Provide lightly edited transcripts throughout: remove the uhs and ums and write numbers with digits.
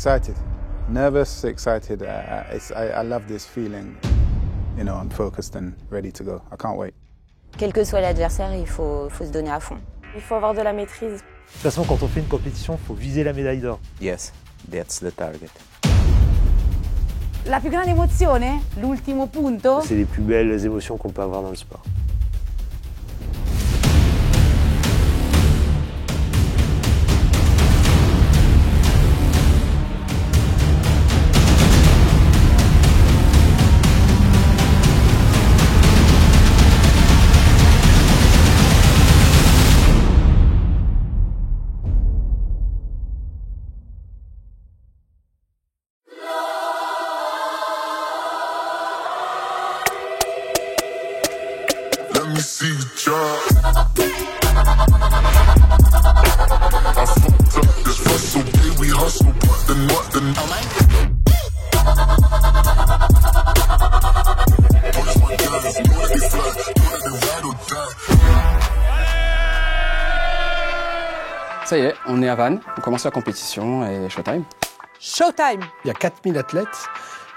Excited, nervous, excited. I love this feeling. You know, I'm focused and ready to go. I can't wait. Quel que soit l'adversaire, il faut se donner à fond. Il faut avoir de la maîtrise. De toute façon, quand on fait une compétition, il faut viser la médaille d'or. Yes, that's the target. La più grande emozione, l'ultimo punto. C'est les plus belles émotions qu'on peut avoir dans le sport. Let me see you try. I fucked up this hustle, baby, we hustle, but the Ça y est, on est à Vannes, on commence la compétition et showtime. Showtime. Il y a 4000 athlètes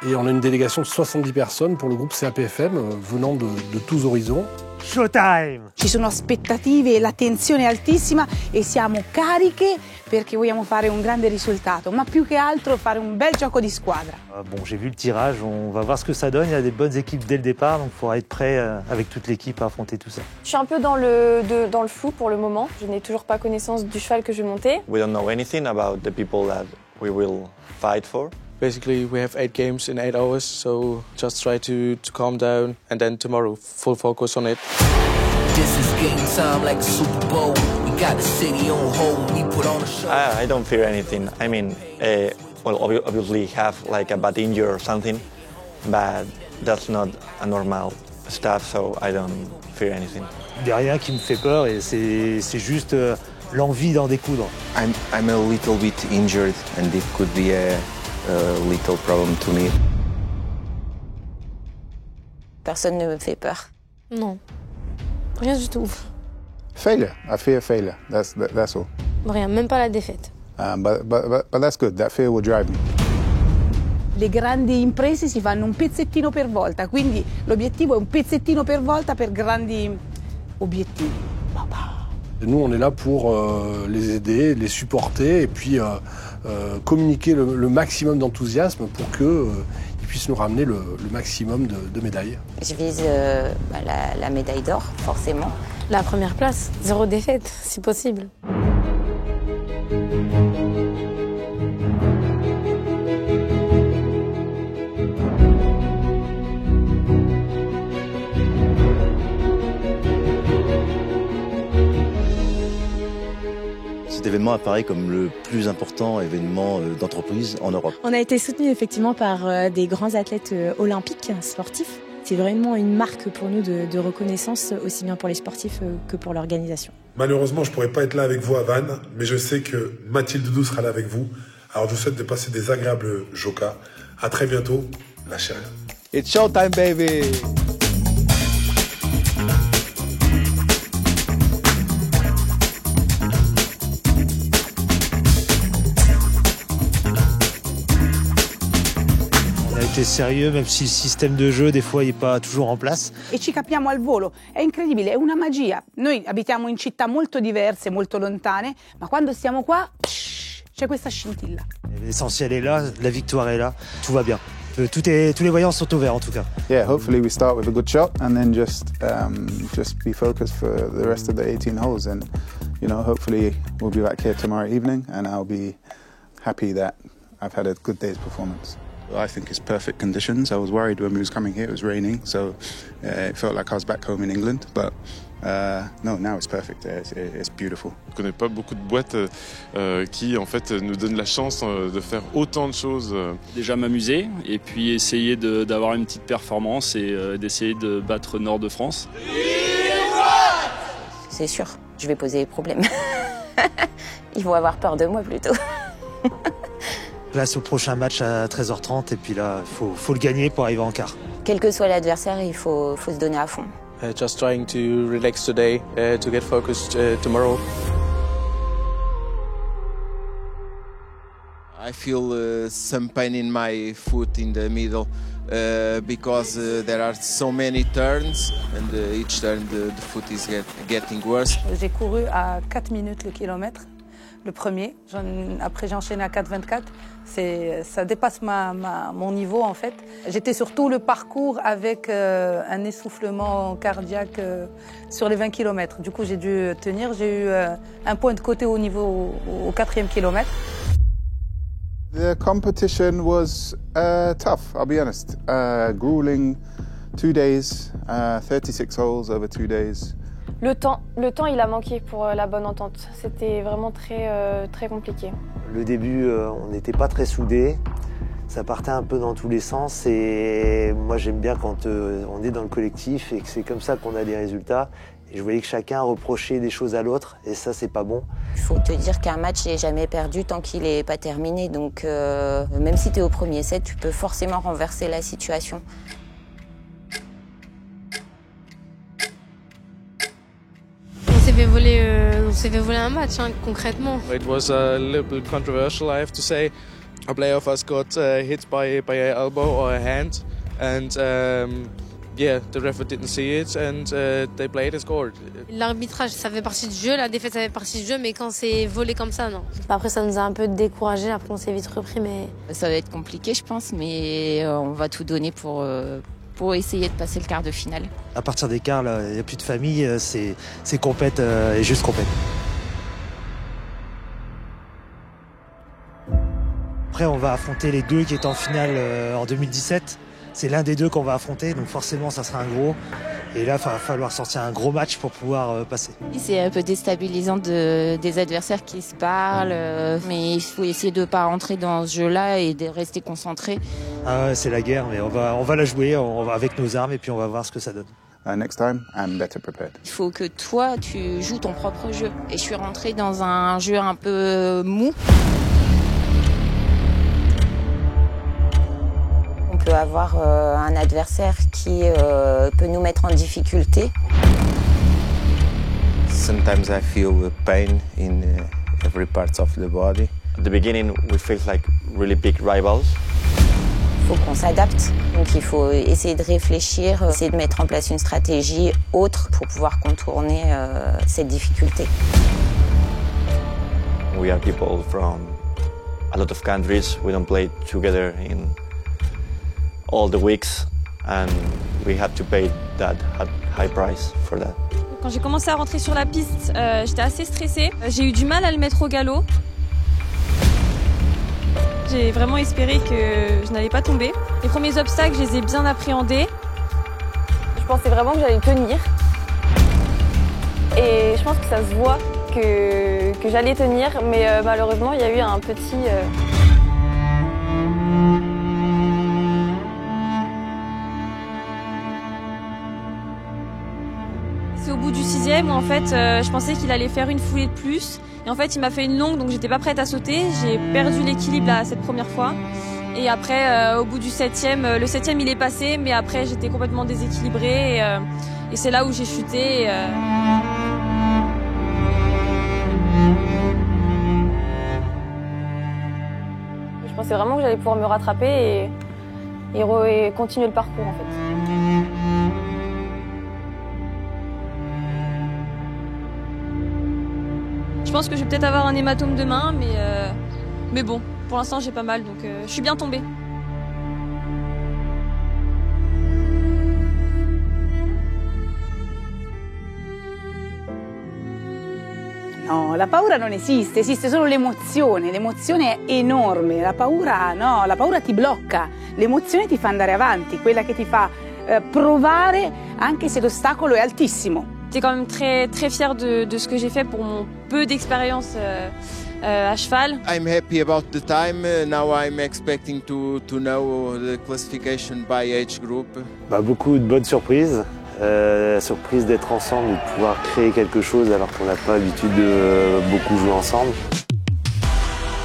et on a une délégation de 70 personnes pour le groupe CAPFM venant de tous horizons. Showtime! Ci sono aspettative e la tensione è altissima e siamo cariche perché vogliamo fare un grande risultato, ma più che altro fare un bel gioco di squadra. Bon, j'ai vu le tirage, on va voir ce que ça donne. Il y a des bonnes équipes dès le départ, donc il faudra être prêt avec toute l'équipe à affronter tout ça. Je suis un peu dans le flou pour le moment. Je n'ai toujours pas connaissance du cheval que je vais monter. We don't know anything about the people that we will fight for. Basically, we have 8 games in 8 hours, so just try to calm down, and then tomorrow, full focus on it. This is game time like a Super Bowl. We got the city on hold, we put on a show. I don't fear anything. I mean, well, obviously have like a bad injury or something, but that's not a normal stuff, so I don't fear anything. Il n'y a rien qui me fait peur et c'est juste l'envie d'en découdre. I'm a little bit injured, and it could be a little problem to me. Personne ne me fait peur. Non, rien du tout. Failure. I fear failure. That's all. Rien, même pas la défaite. But that's good. That fear will drive me. Le grandi imprese si fanno un pezzettino per volta, quindi l'obiettivo è un pezzettino per volta per grandi obiettivi. Nous, on est là pour les aider, les supporter et puis communiquer le maximum d'enthousiasme pour qu'ils puissent nous ramener le maximum de médailles. Je vise la médaille d'or, forcément. La première place, 0 défaite, si possible. Cet événement apparaît comme le plus important événement d'entreprise en Europe. On a été soutenu effectivement par des grands athlètes olympiques, sportifs. C'est vraiment une marque pour nous de reconnaissance, aussi bien pour les sportifs que pour l'organisation. Malheureusement, je ne pourrai pas être là avec vous à Vannes, mais je sais que Mathilde Doudou sera là avec vous. Alors je vous souhaite de passer des agréables jokas. À très bientôt, lâchez rien. It's showtime, baby! Sérieux, même si le système de jeu des fois n'est pas toujours en place. E ci capiamo al volo, è incredibile, è una magia. Noi abitiamo in città molto diverse, molto lontane, ma quando stiamo qua c'è questa scintilla. L'essentiel est là, la victoire est là, tout va bien. Tous les voyants sont ouverts en tout cas. Yeah, hopefully we start with a good shot and then just be focused for the rest of the 18 holes, and you know, hopefully we'll be back here tomorrow evening and I'll be happy that I've had a good day's performance. I think it's perfect conditions. I was worried when we was coming here, it was raining, so it felt like I was back home in England, but no, now it's perfect. It's beautiful. Je connais pas beaucoup de boîtes qui en fait nous donnent la chance de faire autant de choses. Déjà m'amuser et puis essayer d'avoir une petite performance et d'essayer de battre Nord de France. C'est sûr, je vais poser des problèmes. Ils vont avoir peur de moi plutôt. Place au prochain match à 13h30 et puis là, faut le gagner pour arriver en quart. Quel que soit l'adversaire, il faut se donner à fond. Just trying to relax today, to get focused tomorrow. I feel some pain in my foot in the middle because there are so many turns and each turn the foot is getting worse. J'ai couru à 4 minutes le kilomètre, le premier. Après j'ai enchaîné à 4,24. Ça dépasse mon niveau en fait. J'étais sur tout le parcours avec un essoufflement cardiaque sur les 20 km. Du coup j'ai dû tenir. J'ai eu un point de côté au 4e kilomètre. The competition was tough, I'll be honest. Grueling, 2 days, 36 holes over 2 days. Le temps, il a manqué pour la bonne entente. C'était vraiment très compliqué. Le début, on n'était pas très soudés. Ça partait un peu dans tous les sens. Et moi, j'aime bien quand on est dans le collectif et que c'est comme ça qu'on a des résultats. Et je voyais que chacun reprochait des choses à l'autre. Et ça, c'est pas bon. Il faut te dire qu'un match n'est jamais perdu tant qu'il n'est pas terminé. Donc, même si tu es au premier set, tu peux forcément renverser la situation. On s'est fait voler un match, hein, concrètement. It was a little bit controversial, I have to say. A player of us got hit by an elbow or a hand, and yeah, the referee didn't see it, and they played and scored. L'arbitrage, ça fait partie du jeu, la défaite, ça fait partie du jeu, mais quand c'est volé comme ça, non. Après, ça nous a un peu découragés, après on s'est vite repris, mais... Ça va être compliqué, je pense, mais on va tout donner pour essayer de passer le quart de finale. À partir des quarts, il n'y a plus de famille, c'est compète et juste compète. Après, on va affronter les deux qui étaient en finale en 2017. C'est l'un des deux qu'on va affronter, donc forcément, ça sera un gros. Et là, il va falloir sortir un gros match pour pouvoir passer. C'est un peu déstabilisant des adversaires qui se parlent, mais il faut essayer de ne pas rentrer dans ce jeu-là et de rester concentré. Ah ouais, c'est la guerre, mais on va la jouer avec nos armes et puis on va voir ce que ça donne. Next time, I'm better prepared. Il faut que toi, tu joues ton propre jeu. Et je suis rentrée dans un jeu un peu mou. On peut avoir un adversaire qui peut nous mettre en difficulté. Sometimes I feel pain in every part of the body. At the beginning, we felt like really big rivals. Il faut qu'on s'adapte, donc il faut essayer de réfléchir, essayer de mettre en place une stratégie autre pour pouvoir contourner cette difficulté. We are people from a lot of countries. We don't play together in all the weeks, and we had to pay that high price for that. Quand j'ai commencé à rentrer sur la piste, j'étais assez stressée. J'ai eu du mal à le mettre au galop. J'ai vraiment espéré que je n'allais pas tomber. Les premiers obstacles, je les ai bien appréhendés. Je pensais vraiment que j'allais tenir. Et je pense que ça se voit que j'allais tenir, mais malheureusement, il y a eu un petit... C'est au bout du 6e où en fait, je pensais qu'il allait faire une foulée de plus. Et en fait, il m'a fait une longue, donc j'étais pas prête à sauter. J'ai perdu l'équilibre là, cette première fois. Et après, au bout du 7e, le 7e il est passé, mais après j'étais complètement déséquilibrée. Et c'est là où j'ai chuté. Je pensais vraiment que j'allais pouvoir me rattraper et continuer le parcours en fait. Je pense que je vais peut-être avoir un hématome demain, mais bon, pour l'instant j'ai pas mal, donc je suis bien tombée. No, la paura non esiste, esiste solo l'emozione è enorme, la paura no, la paura ti blocca, l'emozione ti fa andare avanti, quella che ti fa provare anche se l'ostacolo è altissimo. J'étais quand même très fière de ce que j'ai fait pour mon peu d'expérience à cheval. I'm happy about the time. Now I'm expecting to know the classification by age group. Beaucoup de bonnes surprises. Surprise d'être ensemble, de pouvoir créer quelque chose alors qu'on n'a pas l'habitude de beaucoup jouer ensemble.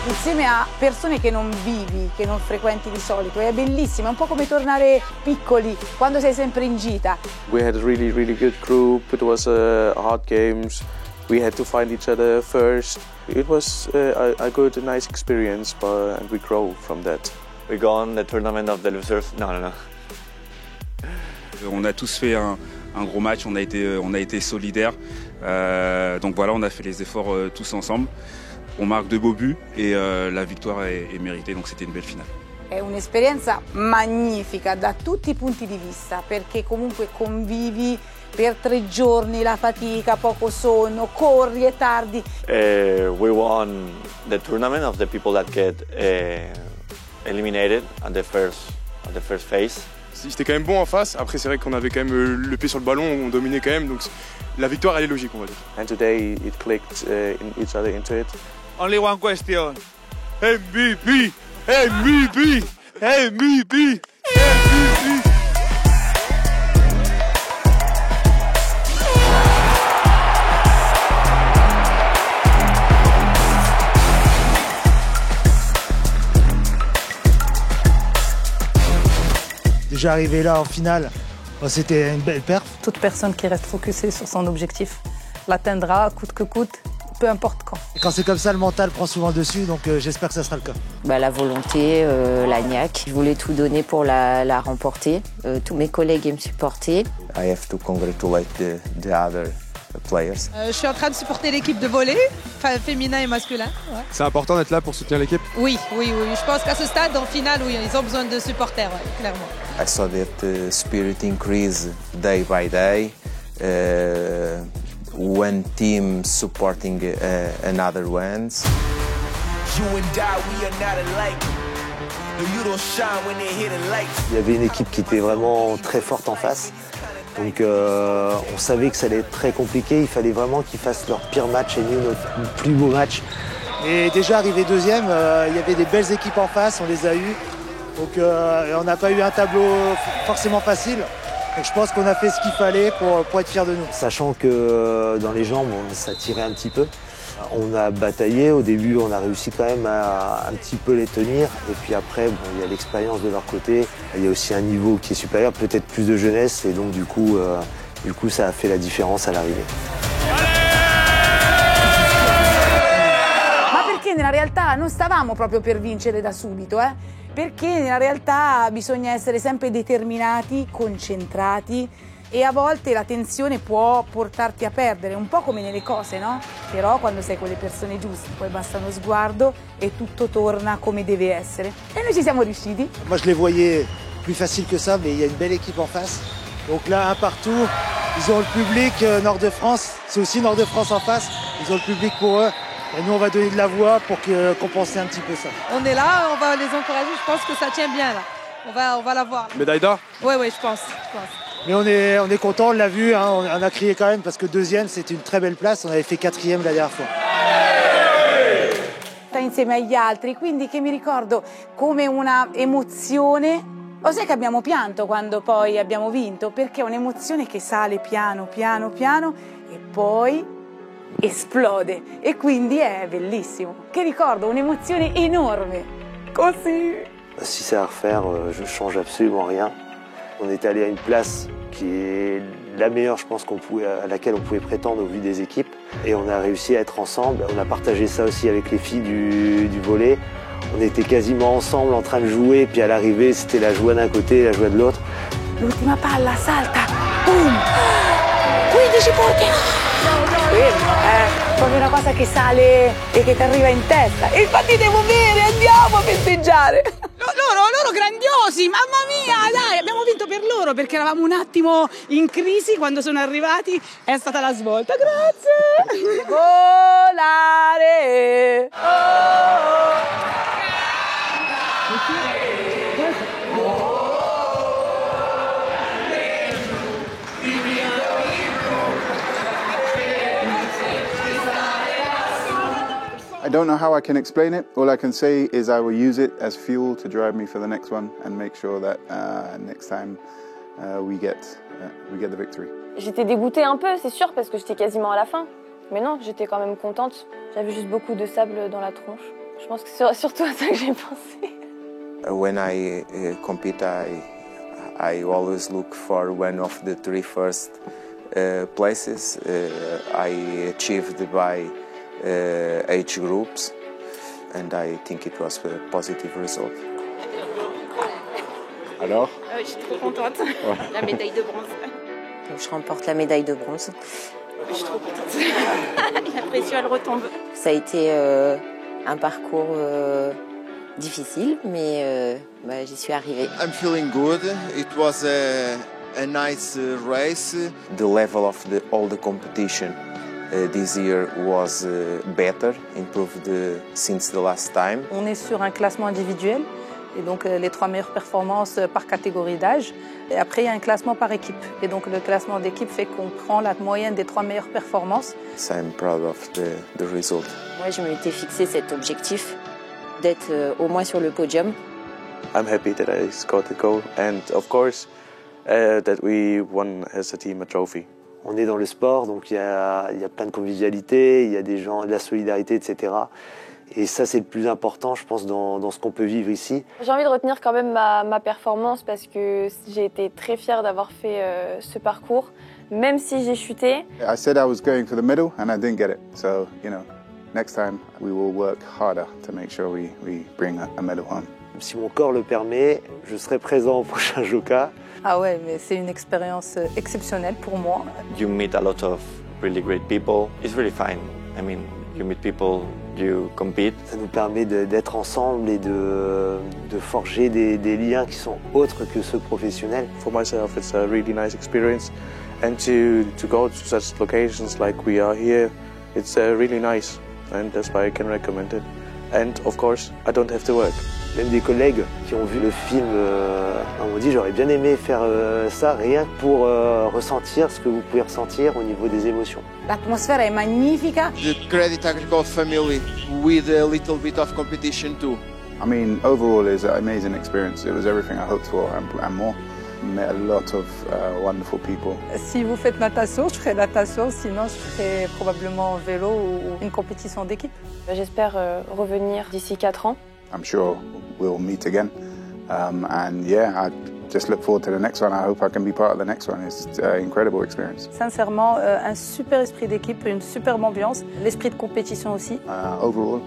Insieme a persone che non vivi, che non frequenti di solito, è bellissimo, è un po' come tornare piccoli quando sei sempre in gita. We had a really good group. It was hard games, We had to find each other first. It was a good, nice experience, and we grow from that. We go on the tournament of the losers. No. On a tous fait un gros match, on a été solidaires. Donc voilà, on a fait les efforts tous ensemble. On marque de beaux buts et la victoire est méritée, donc c'était une belle finale. È un'esperienza magnifica da tutti i punti di vista, perché comunque convivi per 3 giorni, la fatica, poco sonno, corri e tardi. We won the tournament of the people that get eliminated at the first phase. C'était quand même bon en face. Après, c'est vrai qu'on avait quand même le pied sur le ballon, on dominait quand même. Donc la victoire, elle est logique, on va dire. And today it clicked each other into it. Only one question. MVP! MVP! MVP! MVP! Déjà arrivé là en finale, c'était une belle perf. Toute personne qui reste focusée sur son objectif l'atteindra coûte que coûte, peu importe quand. Et quand c'est comme ça, le mental prend souvent le dessus, donc j'espère que ça sera le cas. La volonté, la niaque. Je voulais tout donner pour la remporter. Tous mes collègues me supportaient. I have to congratulate the other players. Je suis en train de supporter l'équipe de volley, féminin et masculin. Ouais. C'est important d'être là pour soutenir l'équipe? Oui. Je pense qu'à ce stade, en finale, oui, ils ont besoin de supporters, clairement. I saw that spirit increase day by day. One team supporting another ones. You and I, we are not alike. You don't shine when they hit the lights. Il y avait une équipe qui était vraiment très forte en face. Donc on savait que ça allait être très compliqué. Il fallait vraiment qu'ils fassent leur pire match et nous notre plus beau match. Et déjà arrivé deuxième, il y avait des belles équipes en face, on les a eues. Donc on n'a pas eu un tableau forcément facile. Donc je pense qu'on a fait ce qu'il fallait pour être fiers de nous. Sachant que dans les jambes, ça tirait un petit peu. On a bataillé. Au début, on a réussi quand même à un petit peu les tenir. Et puis après, il y a l'expérience de leur côté. Il y a aussi un niveau qui est supérieur, peut-être plus de jeunesse. Et donc du coup, ça a fait la différence à l'arrivée. Ma perché nella realtà non stavamo proprio per vincere da subito, Perché nella realtà bisogna essere sempre determinati, concentrati e a volte la tensione può portarti a perdere, un po' come nelle cose, no? Però quando sei con le persone giuste, poi basta uno sguardo e tutto torna come deve essere. E noi ci siamo riusciti. Moi je les voyais plus facile que ça, mais il y a une belle équipe en face. Donc là, un partout, ils ont le public Nord de France, c'est aussi Nord de France en face, ils ont le public pour eux. Et nous, on va donner de la voix pour compenser un petit peu ça. On est là, on va les encourager, je pense que ça tient bien là. On va la voir. Médaille d'or? Oui, je pense. Mais on est content, on l'a vu, on a crié quand même parce que deuxième, c'était une très belle place, on avait fait 4e la dernière fois. Insieme agli altri, quindi che mi ricordo come una emozione. Lo sai che abbiamo pianto quando poi abbiamo vinto? Perché è un'emozione che sale piano e poi esplode e quindi è bellissimo. Che ricordo, un'emozione enorme. Così. Si c'est à refaire, je change absolument rien. On est allé à une place qui est la meilleure, je pense, à laquelle on pouvait prétendre au vu des équipes. Et on a réussi à être ensemble. On a partagé ça aussi avec les filles du volley. On était quasiment ensemble en train de jouer, puis à l'arrivée, c'était la joie d'un côté et la joie de l'autre. L'ultima palla salta, boom! 15 punti! È proprio una cosa che sale e che ti arriva in testa. E infatti devo bere, andiamo a festeggiare! Loro grandiosi, mamma mia, dai, abbiamo vinto per loro perché eravamo un attimo in crisi quando sono arrivati, è stata la svolta, grazie! Volare! I don't know how I can explain it. All I can say is I will use it as fuel to drive me for the next one and make sure that next time we get the victory. J'étais dégoûtée un peu, c'est sûr, parce que j'étais quasiment à la fin. Mais non, j'étais quand même contente. J'avais juste beaucoup de sable dans la tronche. Je pense que c'est surtout à ça que j'ai pensé. When I compete, I always look for one of the 3 first places I achieved by age groups, and I think it was a positive result. Alors? Je suis trop contente. Ouais. La médaille de bronze. Donc, je remporte la médaille de bronze. Je suis trop contente. La pression, elle retombe. Ça a été un parcours difficile, mais j'y suis arrivée. I'm feeling good. It was a nice race. The level of all the competition this year was better, improved since the last time. On est sur un classement individuel. Et donc les 3 meilleures performances par catégorie d'âge. Et après, il y a un classement par équipe. Et donc le classement d'équipe fait qu'on prend la moyenne des 3 meilleures performances. So I'm proud of the result. Moi, je m'étais fixé cet objectif d'être au moins sur le podium. I'm happy that I scored the goal and of course that we won as a team a trophy. On est dans le sport, donc il y a plein de convivialité, il y a des gens, de la solidarité, etc. Et ça, c'est le plus important, je pense, dans ce qu'on peut vivre ici. J'ai envie de retenir quand même ma performance parce que j'ai été très fière d'avoir fait ce parcours, même si j'ai chuté. I said I was going for the medal and I didn't get it. So, next time we will work harder to make sure we bring a medal home. Si mon corps le permet, je serai présent au prochain JOCA. Ah ouais, mais c'est une expérience exceptionnelle pour moi. You meet a lot of really great people. It's really fun. I mean, you meet people, you compete. Ça nous permet d'être ensemble et de forger des liens qui sont autres que ceux professionnels. For myself, it's a really nice experience, and to go to such locations like we are here, it's really nice, and that's why I can recommend it. And of course, I don't have to work. Même des collègues qui ont vu le film m'ont dit j'aurais bien aimé faire ça rien que pour ressentir ce que vous pouvez ressentir au niveau des émotions. L'atmosfera è magnifica. The Credit Agricole family with a little bit of competition too. I mean, overall, it's an amazing experience. It was everything I hoped for and more. Met a lot of wonderful people. Si vous faites natation, je ferai natation, sinon je ferai probablement vélo ou une compétition d'équipe. J'espère revenir d'ici 4 ans. I'm sure we'll meet again. And yeah, I just look forward to the next one. I hope I can be part of the next one. It's an incredible experience. Sincèrement, un super esprit d'équipe, une superbe ambiance, l'esprit de compétition aussi. Overall,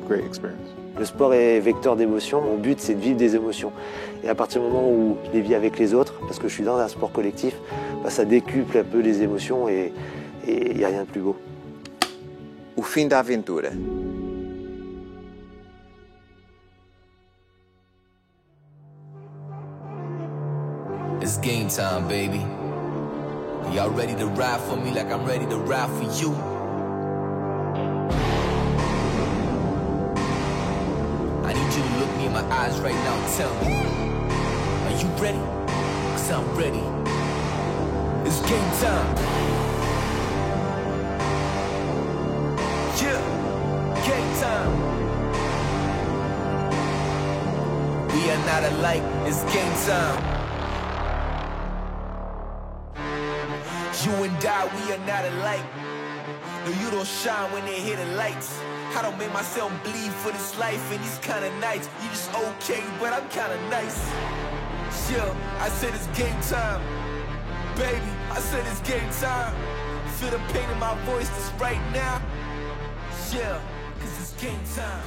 great experience. Le sport est vecteur d'émotions. Mon but, c'est de vivre des émotions. Et à partir du moment où je les vis avec les autres, parce que je suis dans un sport collectif, ça décuple un peu les émotions et il n'y a rien de plus beau. O fim da aventura. It's game time, baby. Y'all ready to ride for me like I'm ready to ride for you? I need you to look me in my eyes right now and tell me, are you ready? 'Cause I'm ready. It's game time. Yeah, game time. We are not alike, it's game time. You and I, we are not alike. No, you don't shine when they hit the lights. I don't make myself bleed for this life and these kind of nights. You just okay, but I'm kind of nice. Yeah, I said it's game time. Baby, I said it's game time. Feel the pain in my voice just right now. Yeah, 'cause it's game time.